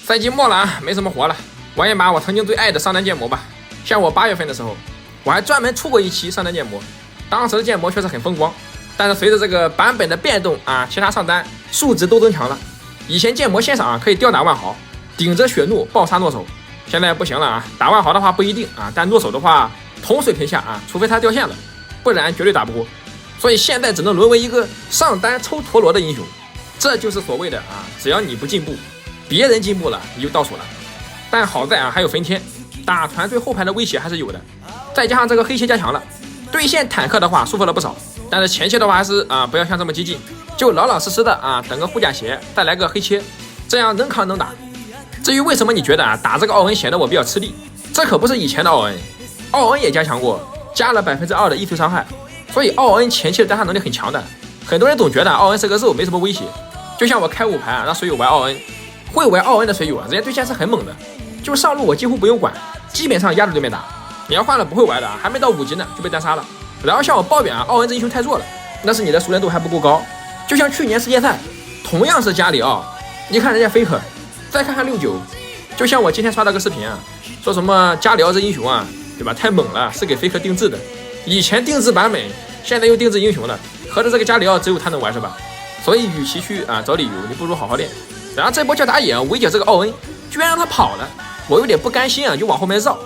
赛季末了啊，没什么活了，玩一把我曾经最爱的上单建模吧。像我8月份的时候，我还专门出过一期上单建模，当时的建模确实很风光，但是随着这个版本的变动啊，其他上单数值都增强了。以前建模线上啊可以吊打万豪，顶着血怒暴杀诺手，现在不行了啊，打万豪的话不一定啊，但诺手的话同水平下啊，除非他掉线了，不然绝对打不过。所以现在只能沦为一个上单抽陀螺的英雄，这就是所谓的啊，只要你不进步，别人进步了你就倒数了。但好在啊还有焚天，打团对后排的威胁还是有的，再加上这个黑切加强了，对线坦克的话舒服了不少。但是前期的话还是啊不要像这么激进，就老老实实的啊等个护甲鞋，再来个黑切，这样能扛能打。至于为什么你觉得啊打这个奥恩显得我比较吃力，这可不是以前的奥恩，奥恩也加强过，加了2%的易碎伤害，所以奥恩前期的单杀能力很强的。很多人总觉得奥恩是个肉，没什么威胁。就像我开5盘啊，让水友玩奥恩，会玩奥恩的水友啊，人家对线是很猛的，就上路我几乎不用管，基本上压着对面打。你要换了不会玩的啊，还没到5级呢就被单杀了。然后向我抱怨啊，奥恩这英雄太弱了，那是你的熟练度还不够高。就像去年世界赛，同样是加里奥，你看人家 Faker， 再看看69，就像我今天刷到个视频啊，说什么加里奥这英雄啊，对吧？太猛了，是给 Faker 定制的。以前定制版本，现在又定制英雄了，合着这个加里奥只有他能玩是吧？所以与其去啊找理由，你不如好好练。然后这波叫打野围剿这个奥恩，居然让他跑了，我有点不甘心啊，就往后面绕，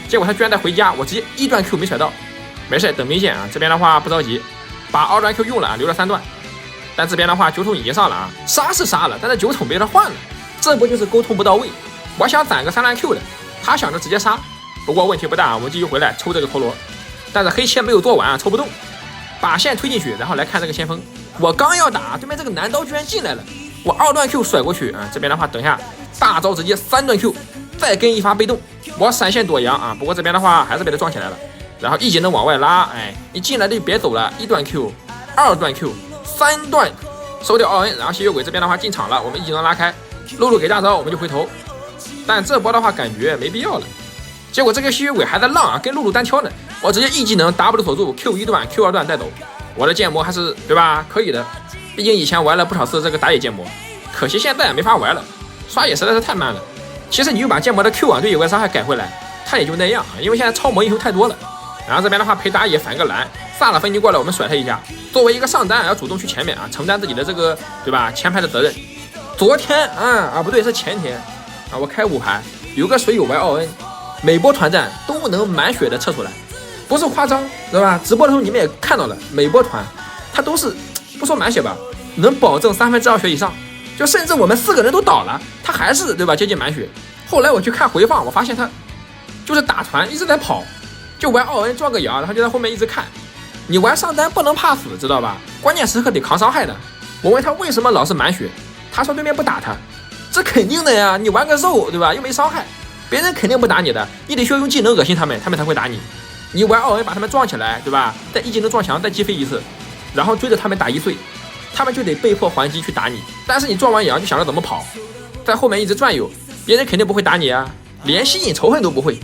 结果他居然在回家，我直接1段 Q 没甩到。没事，等兵线啊，这边的话不着急，把2段 Q 用了啊，留了3段。但这边的话9桶已经上了啊，杀是杀了，但是9桶被他换了，这不就是沟通不到位？我想攒个3段 Q 的，他想着直接杀。不过问题不大啊，我们继续回来抽这个陀螺，但是黑切没有做完啊，抽不动，把线推进去，然后来看这个先锋。我刚要打，对面这个男刀居然进来了，我2段 Q 甩过去啊，这边的话等一下大招直接3段 Q， 再跟一发被动，我闪现躲阳啊，不过这边的话还是被他撞起来了。然后一技能往外拉，哎，你进来就别走了，1段 Q， 2段 Q， 3段收掉奥恩，然后吸血鬼这边的话进场了，我们一技能拉开，露露给大招，我们就回头。但这波的话感觉没必要了，结果这个吸血鬼还在浪啊，跟露露单挑呢，我直接一技能 W 锁住 Q1 段 Q2 段带走，我的建模还是对吧可以的，毕竟以前玩了不少次这个打野建模，可惜现在没法玩了，刷野实在是太慢了。其实你就把建模的 Q 啊对野怪伤害改回来，它也就那样啊，因为现在超模英雄太多了。然后这边的话陪打野反个蓝，萨拉芬尼过来我们甩他一下，作为一个上单要主动去前面啊，承担自己的这个对吧前排的责任。昨天不对是前天啊，我开5盘有个水友玩奥恩，每波团战都能满血的撤出来，不是夸张对吧？直播的时候你们也看到了，每波团他都是不说满血吧，能保证2/3血以上，就甚至我们4个人都倒了，他还是对吧接近满血。后来我去看回放，我发现他就是打团一直在跑，就玩奥恩撞个摇，然后就在后面一直看。你玩上单不能怕死，知道吧？关键时刻得扛伤害的。我问他为什么老是满血，他说对面不打他。这肯定的呀，你玩个肉对吧？又没伤害，别人肯定不打你的，你得需要用技能恶心他们，他们才会打你。你玩奥恩把他们撞起来对吧？再一技能撞墙，再击飞一次，然后追着他们打1碎，他们就得被迫还击去打你。但是你撞完羊就想着怎么跑，在后面一直转悠，别人肯定不会打你啊，连吸引仇恨都不会。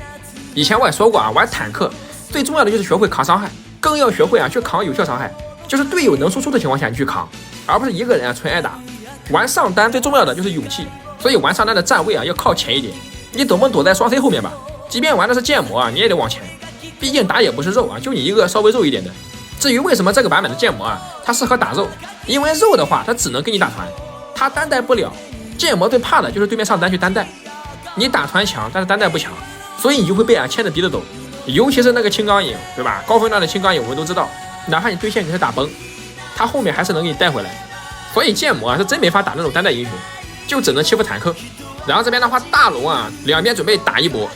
以前我也说过啊，玩坦克最重要的就是学会扛伤害，更要学会啊去扛有效伤害，就是队友能输出的情况下你去扛，而不是一个人啊纯挨打。玩上单最重要的就是勇气，所以玩上单的站位啊要靠前一点，你总不能躲在双 C 后面吧？即便玩的是剑魔啊，你也得往前，毕竟打野不是肉啊，就你一个稍微肉一点的。至于为什么这个版本的剑魔啊它适合打肉，因为肉的话它只能跟你打团，它单带不了。剑魔最怕的就是对面上单去单带，你打团强，但是单带不强，所以你就会被牵着鼻子走。尤其是那个青钢影对吧？高分段的青钢影我们都知道，哪怕你对线给他打崩，他后面还是能给你带回来。所以剑魔啊是真没法打那种单带英雄，就只能欺负坦克。然后这边的话大龙啊两边准备打一波，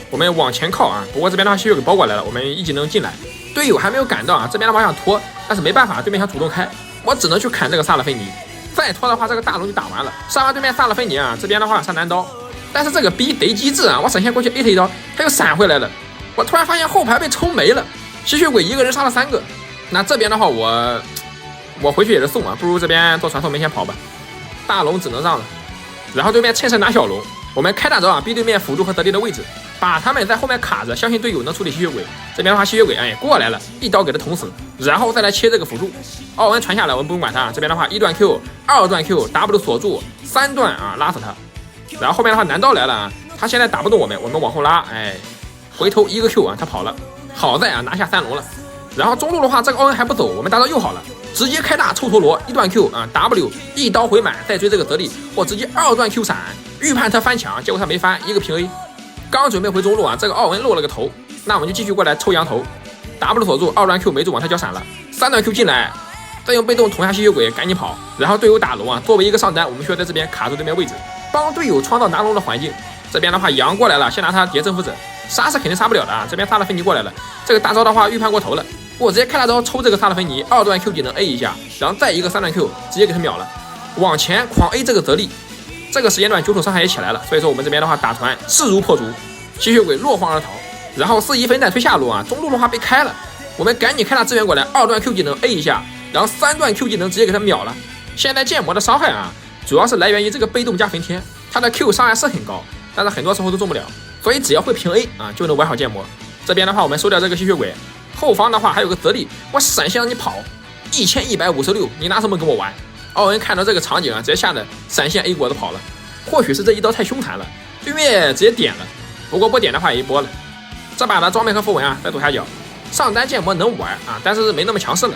我们往前靠啊，不过这边的话吸血给包过来了，我们一技能进来，队友还没有赶到啊，这边的话想拖，但是没办法，对面想主动开，我只能去砍这个萨拉菲尼，再拖的话这个大龙就打完了。杀完对面萨拉菲尼啊，这边的话上单刀，但是这个逼贼机智啊，我闪现过去 A 他一刀，他又闪回来了，我突然发现后排被冲没了，吸血鬼一个人杀了3个。那这边的话我回去也是送啊，不如这边做传送门先跑吧，大龙只能让了。然后对面趁胜拿小龙，我们开大招啊，逼对面辅助和得力的位置，把他们在后面卡着，相信队友能处理吸血鬼。这边的话吸血鬼过来了，一刀给他捅死，然后再来切这个辅助。奥恩传下来我们不用管他，这边的话1段 Q 2段 Q W 锁住3段啊拉死他。然后后面的话难道来了啊，他现在打不动我们往后拉，哎，回头一个 Q 啊，他跑了，好在啊拿下3龙了。然后中路的话，这个奥恩还不走，我们大招又好了，直接开大臭陀螺，一段 Q 啊 W 一刀回满，再追这个泽利，或直接2段 Q 闪，预判他翻墙，结果他没翻，一个平 A。刚准备回中路啊，这个奥恩落了个头，那我们就继续过来抽羊头 ，W 锁住，2段 Q 没住，往他脚闪了，3段 Q 进来，再用被动捅下吸血鬼，赶紧跑。然后队友打龙啊，作为一个上单，我们需要在这边卡住对面位置，帮队友创造拿龙的环境。这边的话，羊过来了，先拿他叠征服者，杀是肯定杀不了的啊。这边萨勒菲尼过来了，这个大招的话预判过头了，我直接开大招抽这个萨勒菲尼，2段 Q 技能 A 一下，然后再一个3段 Q 直接给他秒了，往前狂 A 这个泽利。这个时间段9土伤害也起来了，所以说我们这边的话打团势如破竹，吸血鬼落荒而逃。然后4-1分弹推下路啊，中路的话被开了，我们赶紧开他支援过来，2段 Q 技能 A 一下，然后3段 Q 技能直接给他秒了。现在剑魔的伤害啊，主要是来源于这个被动加焚天，他的 Q 伤害是很高，但是很多时候都中不了，所以只要会平 A 啊就能玩好剑魔。这边的话我们收掉这个吸血鬼，后方的话还有个泽利，我闪现让你跑，1156，你拿什么跟我玩？奥恩看到这个场景啊，直接吓得闪现 A 果子跑了。或许是这一刀太凶残了，对面直接点了，不过不点的话也一波了。这把的装备和符文啊在左下角，上单剑魔能玩啊，但是没那么强势了。